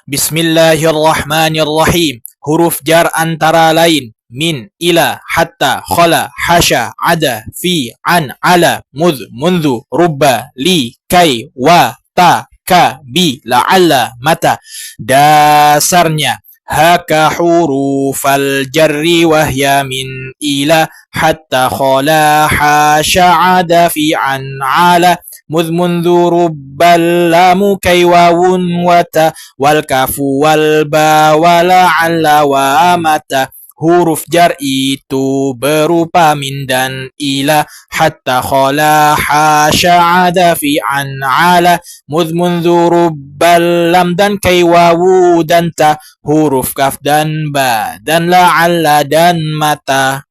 Bismillahirrahmanirrahim. Huruf jar antara lain min, ila, hatta, khala, hasha, ada, fi, an, ala, mudh, mundhu, rubba, li, kai, wa, ta, ka, bi, la'alla, mata. Dasarnya haka hurufal jarri wahya min, ila, hatta, khala, hasha, ada, fi, an, ala, mudh, mundhu, rubba, lamu, kai, wawun, wata, wal kafu, wal ba, wala, alla, wa, mata. Huruf jar itu berupa min dan ila, hatta, khala, hasha, ada, fi, an, ala, mudh, mundhu, rubbal, lam dan kai, wawu dan ta. Huruf kaf dan ba dan la'alla dan mata.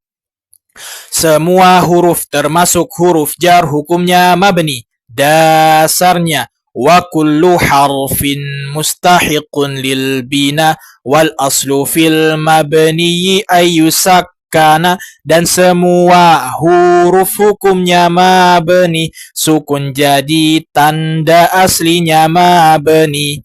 Semua huruf termasuk huruf jar hukumnya mabni. Dasarnya wa kullu harfin mustahiqun lil bina wal aslu fil mabni ayyusakkana, dan semua huruf hukumnya mabni, sukun jadi tanda aslinya mabni.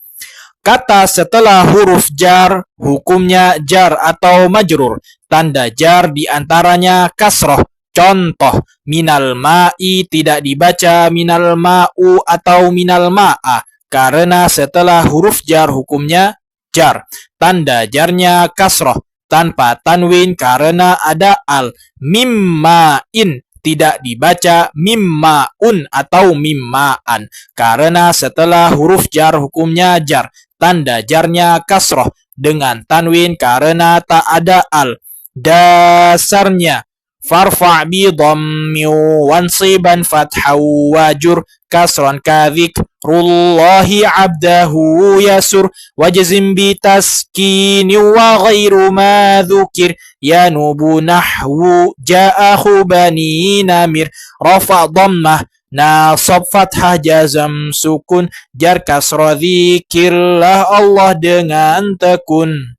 Kata setelah huruf jar hukumnya jar atau majrur. Tanda jar diantaranya kasroh. Contoh, minal ma'i tidak dibaca minal ma'u atau minal ma'a, karena setelah huruf jar hukumnya jar. Tanda jarnya kasroh tanpa tanwin karena ada al. Mimma'in tidak dibaca mimma'un atau mimma'an, karena setelah huruf jar hukumnya jar. Tanda jarnya kasroh dengan tanwin karena tak ada al. Dasarnya farfa' bi dhammi wansiban fathaw wajur kasran kadhikrullahi abdahu yasur wajzim bi taskini wa ghairu ma dhukir yanubu nahwu ja'ahu bani namir rafa' dhammah nasab fathah jazam sukun jar kasra dzikirlah Allah dengan tekun.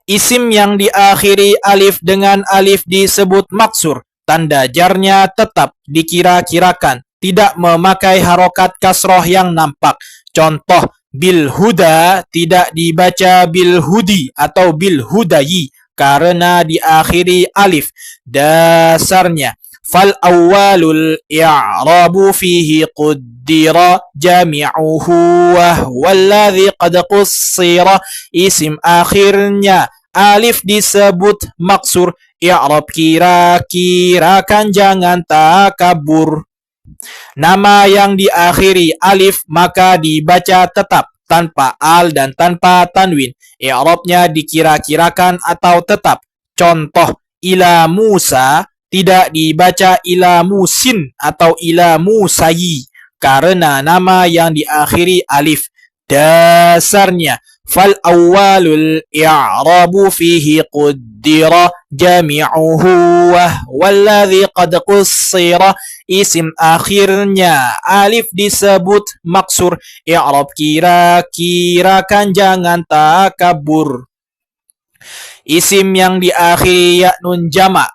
Isim yang diakhiri alif dengan alif disebut maksur. Tanda jarnya tetap dikira-kirakan, tidak memakai harokat kasroh yang nampak. Contoh, bil huda tidak dibaca bil hudi atau bil hudayi karena diakhiri alif. Dasarnya fal awwalul i'rabu fihi quddira jami'uhu wa walladhi qad qussira. Isim akhirnya alif disebut maksur, i'rab kira-kirakan, jangan takabur. Nama yang diakhiri alif maka dibaca tetap tanpa al dan tanpa tanwin. I'rabnya dikira-kirakan atau tetap. Contoh, ila Musa tidak dibaca ila musin atau ila musayi karena nama yang diakhiri alif. Dasarnya fal awwalul i'rabu fihi quddira jami'uhu wa walladhi qad qussira. Isim akhirnya alif disebut maksur, i'rab kira-kirakan, jangan takabur. Isim yang diakhiri ya nun jama'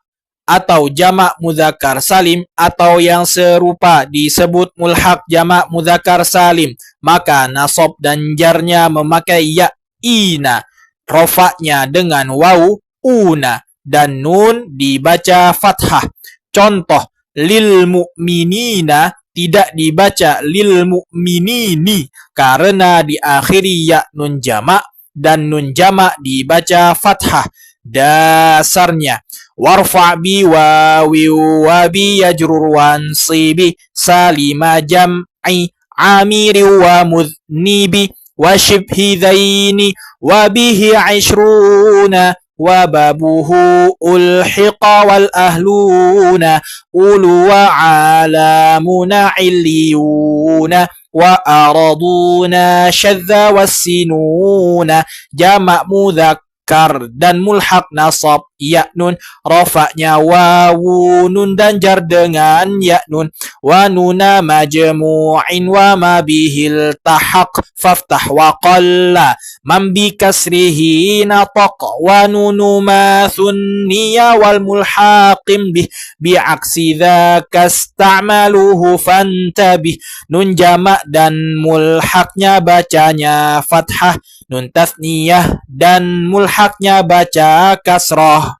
atau jamak mudzakkar salim atau yang serupa disebut mulhaq jamak mudzakkar salim, maka nasab dan jarnya memakai ya ina, rofaknya dengan wawu una, dan nun dibaca fathah. Contoh, lil mu'minina tidak dibaca lil mu'minini karena diakhiri ya nun jamak dan nun jamak dibaca fathah. Dasarnya warfa' bi wawi wa bi yajrur wansibi salima jam'i amiri wa mudhnibi wa shibhi dhaini wa bihi 'ishruna wa babuhu ulhiqa wal ahluna ulu wa alamuna illiyuna wa araduna syadza wassinuna. Jamak mudzakkar kar dan mulhaq nasab ya nun, rafa'nya wawu nun dan jar dengan ya nun, wa nuna majmu'in wa ma bihil tahaq faftah wa qalla man bi kasrihi nataq wa nunu ma thunniya wal mulhaqim bih bi'aksi dzaka ista'maluhu fantabih. Nun jamak dan mulhaqnya bacanya fathah, nun tathniyah dan mulhaqnya baca kasrah.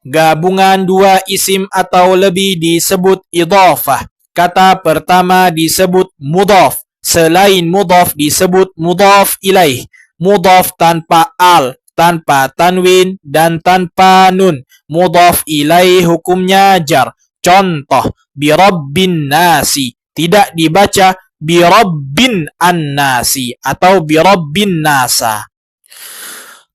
Gabungan dua isim atau lebih disebut idhafah. Kata pertama disebut mudhaf, selain mudhaf disebut mudhaf ilaih. Mudhaf tanpa al, tanpa tanwin dan tanpa nun. Mudhaf ilaih hukumnya jar. Contoh, birabbin nasi, tidak dibaca birabbin an-nasi atau birabbin nasa.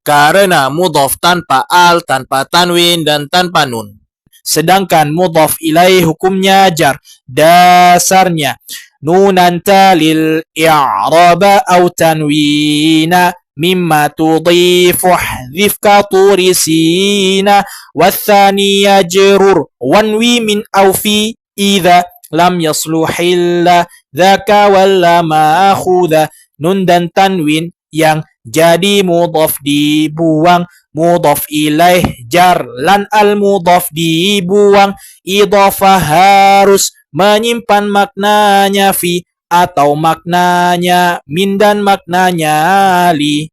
Karena mudhaf tanpa al, tanpa tanwin dan tanpa nun. Sedangkan mudhaf ilaih hukumnya jar. Dasarnya nunan talil i'raba au tanwina mimma tudhifu hdhif ka turisina wathani yajrur wanwi min au fi idha lam yasluhilla dzaka walla ma'khudha. Nun dan tanwin yang jadi mudhaf dibuang, mudhaf ilaih jar lan al mudhaf dibuang. Idhafah harus menyimpan maknanya fi atau maknanya min dan maknanya li.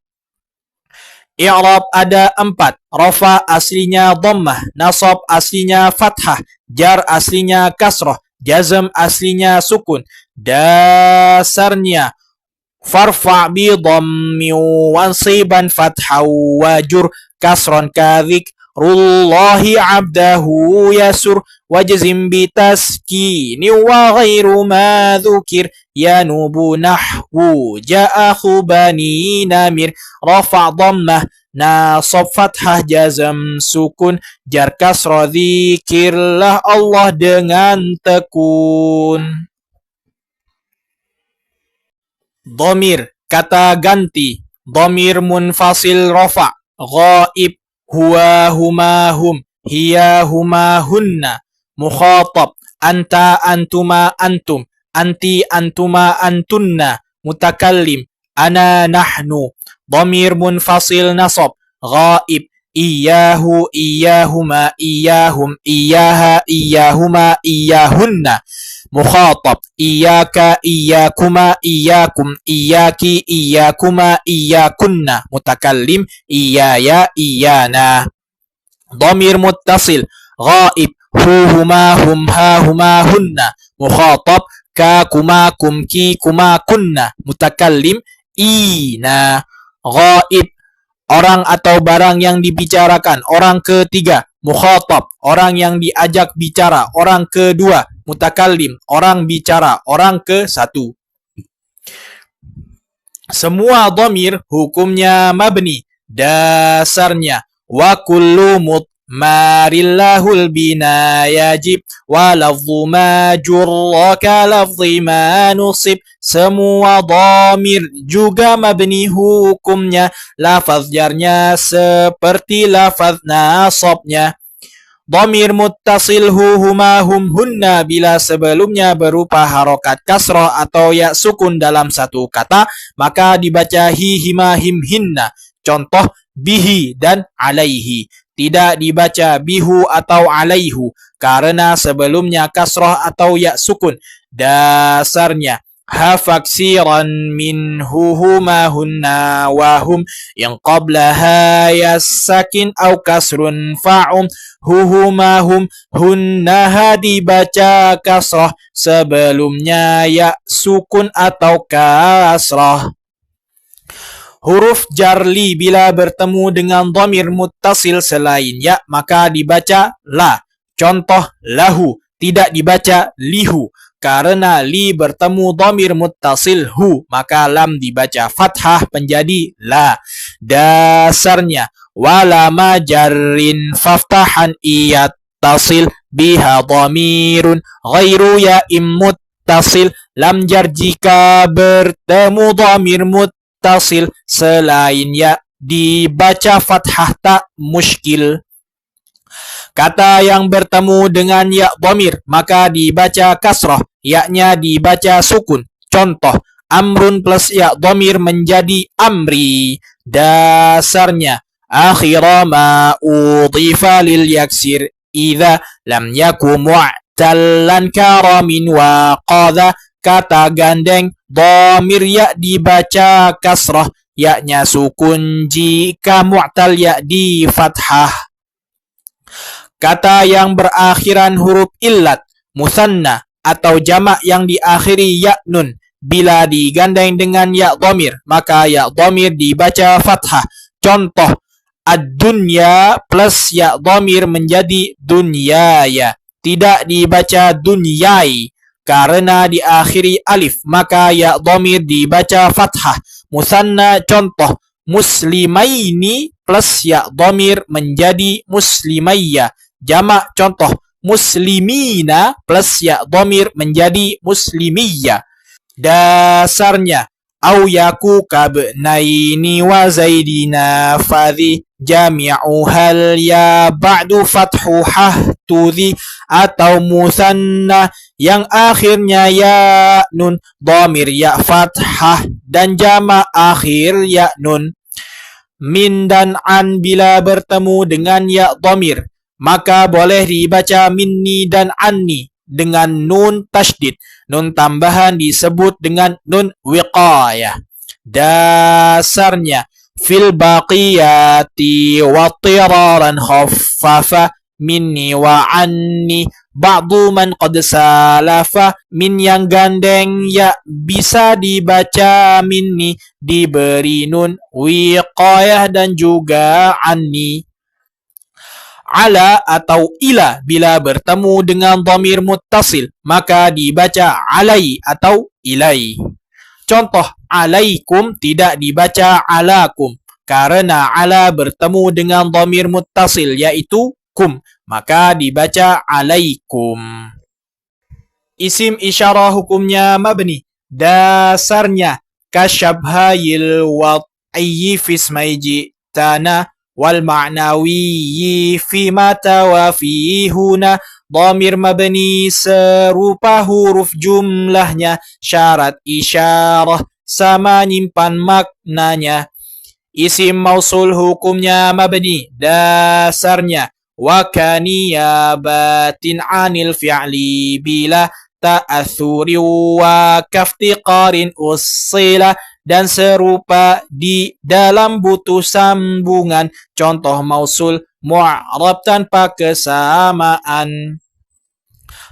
I'rab ada 4. Rafa aslinya dhammah, nasab aslinya fathah, jar aslinya kasrah, jazm aslinya sukun. Dasarnya farfa bi dhammi wansiban fathaw wajur kasran kadhikrullahi abdahu yasur wajzim bi taskini wa ghairu ma dhukir yanubu nahwu ja'akhu bani namir. Rafa dhammah, nasab fathah, jazm sukun, jar kasrah, dzikirlah Allah dengan tekun. Dhamir, kata ganti. Dhamir munfasil rafa, ghaib, huwa huma hum, hiya huma hunna. Mukhatab, anta antuma antum, anti antuma antunna. Mutakallim, ana nahnu. Dhamir munfasil nasab, ghaib, iyahu, iyahuma, iyahum, iyaha, iyahuma, iyahunna. Mukhatab, iyaka, iyakuma, iyakum, iyaki, iyakuma, iyakunna. Mutakallim, iyaya, iyana. Dhamir muttasil, ghaib, hu huma hum ha huma hunna. Mukhatab, ka kuma kum ki kuma kunna. Mutakallim, ina. Ghaib, orang atau barang yang dibicarakan, orang ketiga. Mukhatab, orang yang diajak bicara, orang kedua. Mutakallim, orang bicara, orang ke-1. Semua dhamir hukumnya mabni. Dasarnya wa kullu mutmarillahul bina yajib wa lafzu ma jurraka lafzi ma nusib. Semua dhamir juga mabni hukumnya. Lafaz jarnya seperti lafaz nasabnya. Dhamir muttasil hu huma hum hunna bila sebelumnya berupa harokat kasrah atau ya sukun dalam satu kata, maka dibaca hi hima him hinna. Contoh bihi dan alaihi. Tidak dibaca bihu atau alaihu karena sebelumnya kasrah atau ya sukun. Dasarnya hafaksiran minhu huma hunna wahum yang qablaha yasakin au kasrun fa'um. Huma hum hunna dibaca kasrah sebelumnya ya sukun atau kasrah. Huruf jarli bila bertemu dengan dhamir muttasil selain ya maka dibaca la. Contoh lahu, tidak dibaca lihu. Karena li bertemu dhamir muttasil hu, maka lam dibaca fathah menjadi la. Dasarnya wala majarrin faftahan iyattasil biha dhamirun ghairu ya'im muttasil. Lam jar jika bertemu dhamir muttasil selain ya dibaca fathah tak muskil. Kata yang bertemu dengan ya dhamir maka dibaca kasrah, ya-nya dibaca sukun. Contoh, amrun plus ya dhamir menjadi amri. Dasarnya akhira ma udhifa lil yaksir idza lam yaku mu'tallan karamin wa qadha. Kata gandeng dhamir ya dibaca kasrah, ya-nya sukun jika mu'tal ya di fathah. Kata yang berakhiran huruf illat, musanna atau jamak yang diakhiri ya nun bila digandeng dengan ya dhamir maka ya dhamir dibaca fathah. Contoh, ad-dunya plus ya dhamir menjadi dunyaya, tidak dibaca dunyai karena diakhiri alif maka ya dhamir dibaca fathah. Musanna contoh, muslimaini plus ya dhamir menjadi muslimayya. Jamak contoh, muslimina plus ya dhamir menjadi muslimiyya. Dasarnya au yaku kabnaini wa zaidina fadhi jami'u hal ya ba'du fathu hahtudhi. Atau musanna yang akhirnya ya nun dhamir ya fathah dan jamak akhir ya nun. Min dan an bila bertemu dengan ya dhamir maka boleh dibaca minni dan anni dengan nun tasydid. Nun tambahan disebut dengan nun wiqayah. Dasarnya fil baqiyati wa tiraran khaffafa minni wa anni ba'du man qad salafa. Min yang gandeng ya bisa dibaca minni diberi nun wiqayah dan juga anni. Ala atau ila bila bertemu dengan dhamir muttasil maka dibaca alai atau ilai. Contoh, alaikum tidak dibaca alakum karena ala bertemu dengan dhamir muttasil yaitu kum maka dibaca alaikum. Isim isyarah hukumnya mabni. Dasarnya kasyabhayil wad'i fismai ji'tana wal ma'nawi fi mata wa fi huna. Dhamir mabni serupa huruf jumlahnya, syarat isyarah sama nyimpan maknanya. Isim mausul hukumnya mabni. Dasarnya wa kaniyabatin anil fi'li bila ta'athuri wa kaftiqarin ussila. Dan serupa di dalam butuh sambungan. Contoh mausul mu'rab tanpa kesamaan.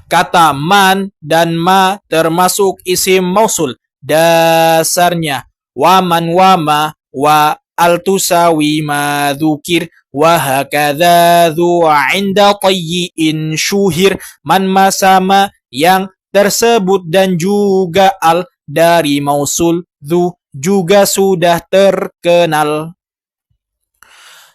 Kata man dan ma termasuk isim mausul. Dasarnya waman wama wa al-tusawi ma dhukir wa hakadha dhu inda tayyi'in syuhir. Man ma sama yang tersebut dan juga al dari mausul dhu juga sudah terkenal.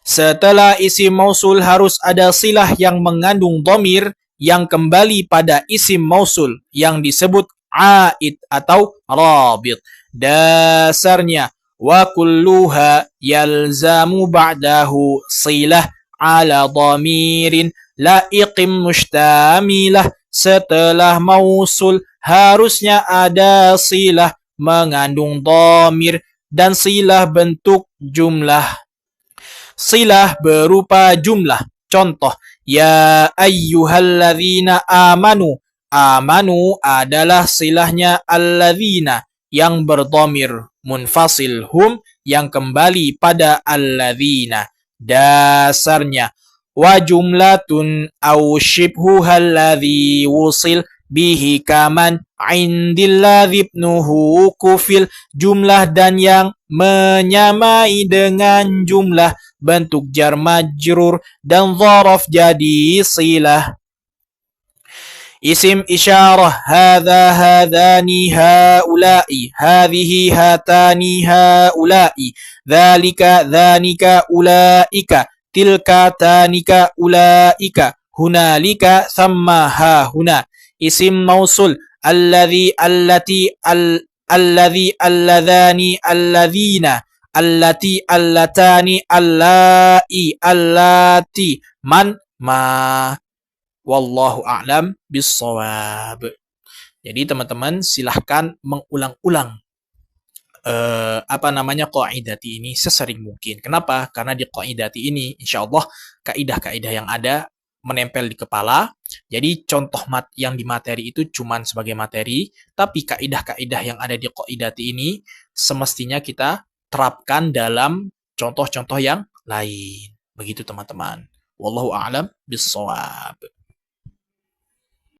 Setelah isim mausul harus ada silah yang mengandung dhamir yang kembali pada isim mausul yang disebut aid atau rabit. Dasarnya wa kulluha yalzamu ba'dahu silah ala dhamirin laiqim mustamilah. Setelah mausul harusnya ada silah mengandung dhamir dan silah bentuk jumlah. Silah berupa jumlah. Contoh, ya ayyuhalladzina amanu. Amanu adalah silahnya alladzina yang berdhamir munfasil hum yang kembali pada alladzina. Dasarnya wa jumlatun aw shibhuha alladhi wusil bihi kaman indilladhi ibnuhu kufil. Jumlah dan yang menyamai dengan jumlah bentuk jar majrur dan dharaf jadi silah. Isim isyarah hadha hadhani haula'i hadhihi hatani haula'i dhalika dhanika ulaika tilka tanika ulaika hunalika thamma hahuna. Isim mausul alladhi allati alladhi alladhani alladhina allati, allatani, allai, allati, man, ma. Wallahu a'lam bissawab. Jadi teman-teman silahkan mengulang-ulang qaidati ini sesering mungkin. Kenapa? Karena di qaidati ini insya Allah kaidah-kaidah yang ada menempel di kepala. Jadi contoh yang di materi itu cuman sebagai materi, tapi kaidah-kaidah yang ada di qaidati ini semestinya kita terapkan dalam contoh-contoh yang lain. Begitu teman-teman. Wallahu a'lam bissawab.